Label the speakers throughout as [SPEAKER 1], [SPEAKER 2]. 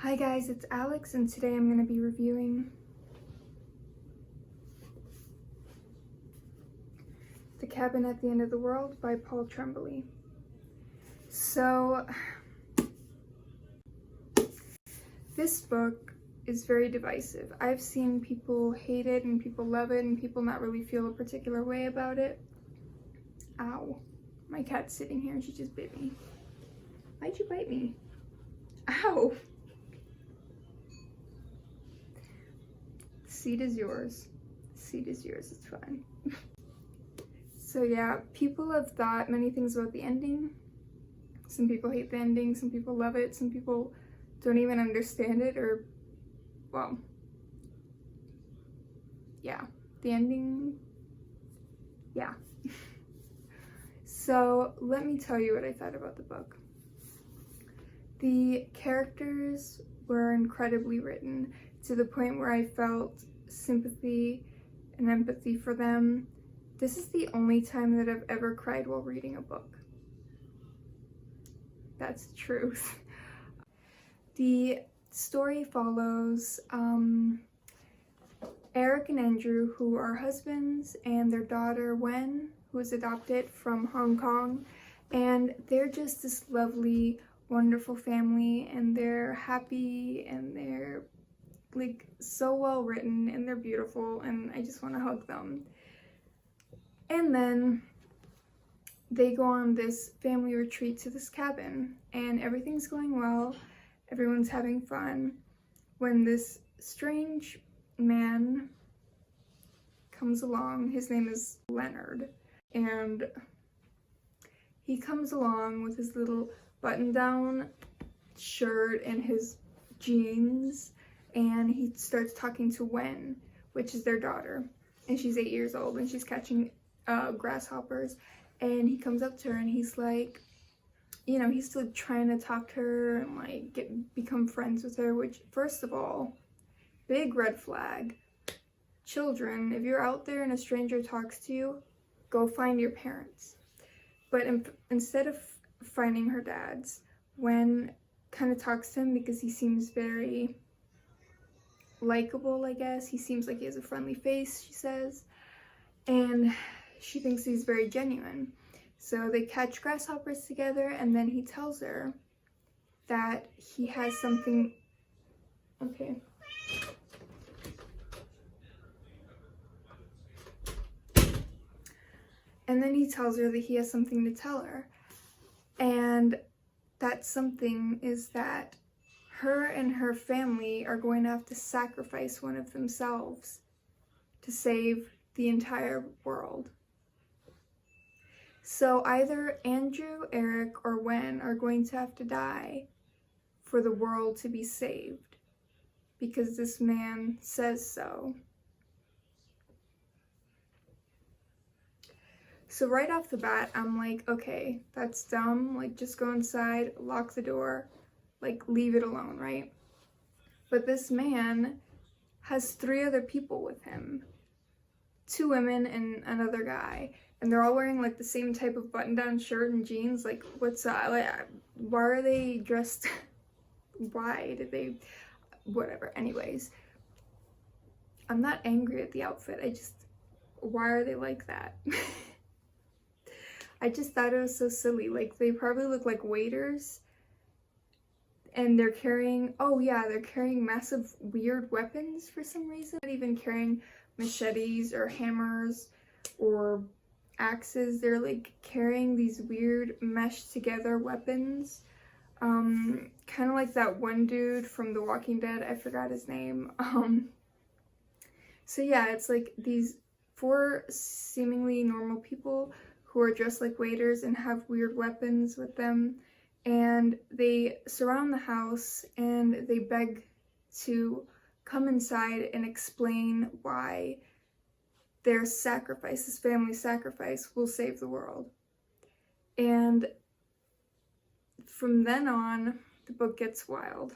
[SPEAKER 1] Hi guys, it's Alex and today I'm going to be reviewing The Cabin at the End of the World by Paul Tremblay. So, this book is very divisive. I've seen people hate it and people love it and people not really feel a particular way about it. Ow. My cat's sitting here and she just bit me. Why'd you bite me? Ow! Seat is yours. Seat is yours, it's fine. So yeah, people have thought many things about the ending. Some people hate the ending, some people love it, some people don't even understand it, or, well, yeah, the ending, yeah. So let me tell you what I thought about the book. The characters were incredibly written to the point where I felt sympathy and empathy for them. This is the only time that I've ever cried while reading a book. That's the truth. The story follows Eric and Andrew, who are husbands, and their daughter Wen, who is adopted from Hong Kong, and they're just this lovely, wonderful family, and they're happy, and they're like so well written, and they're beautiful, and I just want to hug them. And then they go on this family retreat to this cabin, and everything's going well, everyone's having fun, when this strange man comes along. His name is Leonard, and he comes along with his little button-down shirt and his jeans, and he starts talking to Wen, which is their daughter, and she's 8 years old, and she's catching grasshoppers. And he comes up to her and he's like, you know, he's still trying to talk to her and like become friends with her, which, first of all, big red flag. Children, if you're out there and a stranger talks to you, go find your parents. But instead of finding her dad's, Wen kind of talks to him because he seems very likable, I guess. He seems like he has a friendly face, she says. And she thinks he's very genuine. So they catch grasshoppers together, and then he tells her that he has something. Okay. And then he tells her that he has something to tell her. And that something is that her and her family are going to have to sacrifice one of themselves to save the entire world. So either Andrew, Eric, or Wen are going to have to die for the world to be saved, because this man says so. So right off the bat, I'm like, okay, that's dumb. Like, just go inside, lock the door, like, leave it alone, right? But this man has 3 other people with him. 2 women and another guy, and they're all wearing like the same type of button-down shirt and jeans. Like, what's like, why are they dressed? Why did they? Whatever. Anyways, I'm not angry at the outfit. Why are they like that? I just thought it was so silly. Like, they probably look like waiters, and they're carrying, oh yeah, they're carrying massive weird weapons for some reason. Not even carrying machetes or hammers or axes. They're like carrying these weird meshed together weapons, kind of like that one dude from The Walking Dead, I forgot his name. So yeah, it's like these 4 seemingly normal people who are dressed like waiters and have weird weapons with them, and they surround the house and they beg to come inside and explain why their sacrifice, this family's sacrifice, will save the world. And from then on, the book gets wild.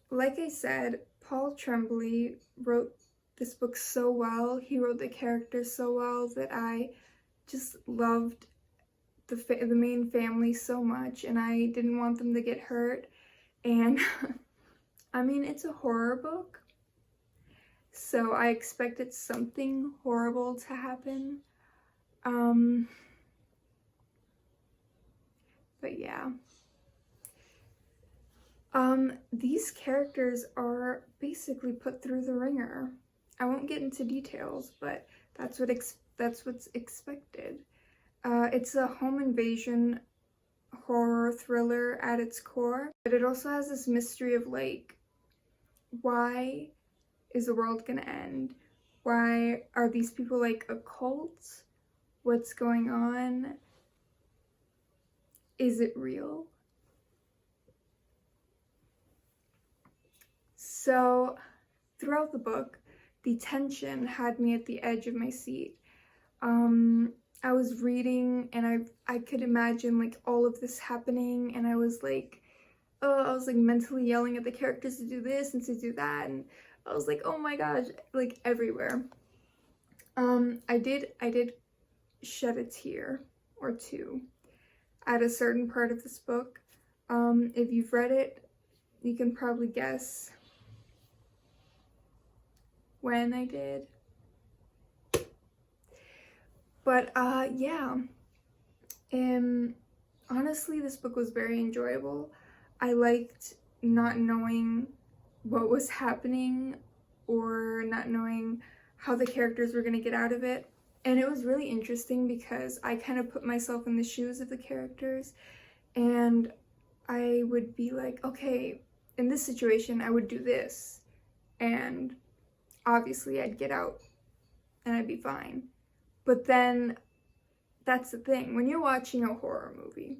[SPEAKER 1] Like I said, Paul Tremblay wrote this book so well. He wrote the characters so well that I just loved the main family so much, and I didn't want them to get hurt. And I mean, it's a horror book, so I expected something horrible to happen. But yeah. These characters are basically put through the ringer. I won't get into details, but that's what's expected. It's a home invasion horror thriller at its core, but it also has this mystery of like, why is the world gonna end? Why are these people like a cult? What's going on? Is it real? So throughout the book, the tension had me at the edge of my seat. I was reading and I could imagine like all of this happening, and I was like mentally yelling at the characters to do this and to do that, and I was like, oh my gosh, like everywhere. I did shed a tear or two at a certain part of this book. If you've read it, you can probably guess when I did. But yeah. Honestly, this book was very enjoyable. I liked not knowing what was happening or not knowing how the characters were going to get out of it. And it was really interesting because I kind of put myself in the shoes of the characters, and I would be like, okay, in this situation, I would do this. And obviously I'd get out and I'd be fine. But then that's the thing. When you're watching a horror movie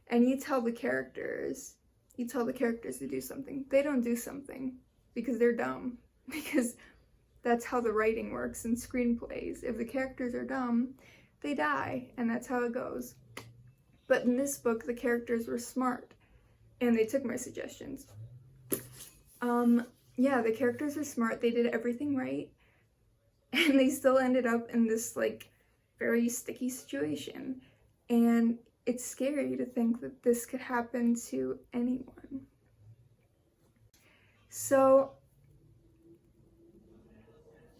[SPEAKER 1] and you tell the characters to do something, they don't do something because they're dumb. Because that's how the writing works in screenplays. If the characters are dumb, they die, and that's how it goes. But in this book, the characters were smart, and they took my suggestions. Yeah, the characters were smart. They did everything right, and they still ended up in this like very sticky situation. And it's scary to think that this could happen to anyone. So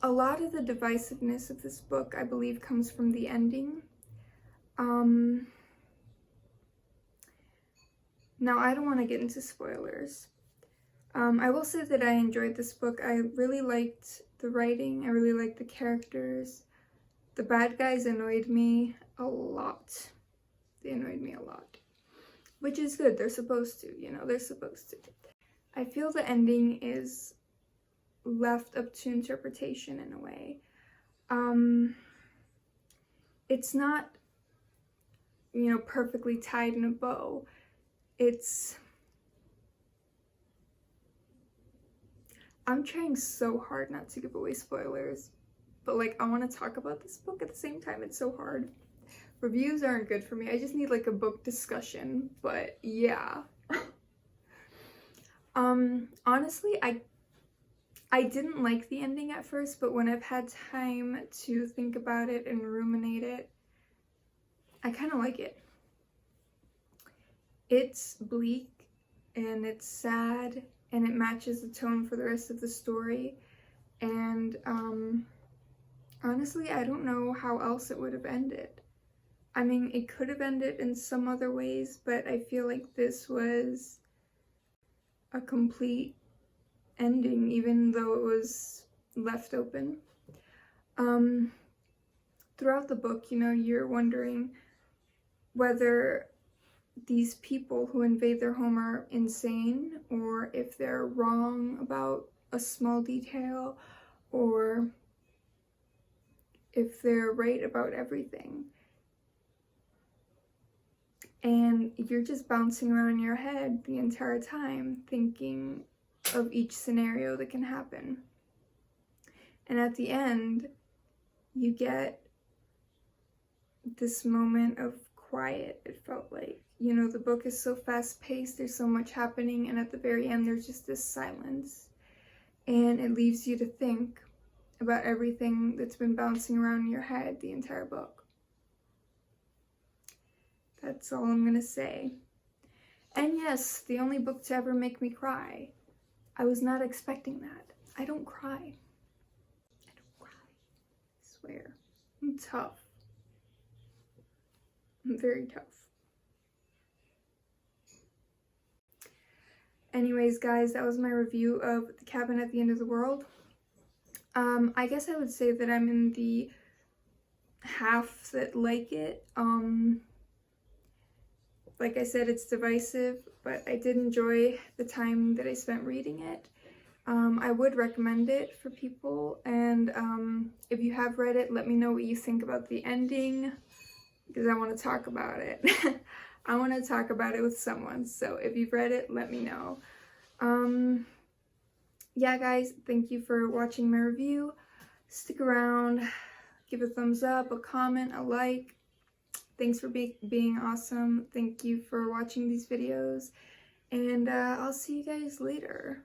[SPEAKER 1] a lot of the divisiveness of this book, I believe, comes from the ending. Now, I don't want to get into spoilers. I will say that I enjoyed this book. I really liked the writing. I really liked the characters. The bad guys annoyed me a lot. They annoyed me a lot. Which is good. They're supposed to, they're supposed to. I feel the ending is left up to interpretation in a way. It's not, perfectly tied in a bow. I'm trying so hard not to give away spoilers, but like I want to talk about this book at the same time. It's so hard. Reviews aren't good for me. I just need like a book discussion, but yeah. Honestly, I didn't like the ending at first, but when I've had time to think about it and ruminate it, I kind of like it. It's bleak and it's sad and it matches the tone for the rest of the story. And honestly, I don't know how else it would have ended. I mean, it could have ended in some other ways, but I feel like this was a complete ending, even though it was left open. Throughout the book, you're wondering whether these people who invade their home are insane, or if they're wrong about a small detail, or if they're right about everything. And you're just bouncing around in your head the entire time, thinking of each scenario that can happen. And at the end, you get this moment of quiet, it felt like. The book is so fast-paced, there's so much happening, and at the very end, there's just this silence. And it leaves you to think about everything that's been bouncing around in your head the entire book. That's all I'm gonna say. And yes, the only book to ever make me cry. I was not expecting that. I don't cry. I don't cry. I swear. I'm tough. I'm very tough. Anyways, guys, that was my review of The Cabin at the End of the World. I guess I would say that I'm in the half that like it. Like I said, it's divisive, but I did enjoy the time that I spent reading it. I would recommend it for people, and if you have read it, let me know what you think about the ending, because I want to talk about it. I want to talk about it with someone, so if you've read it, let me know. Yeah, guys, thank you for watching my review. Stick around, give a thumbs up, a comment, a like. Thanks for being awesome. Thank you for watching these videos, and I'll see you guys later.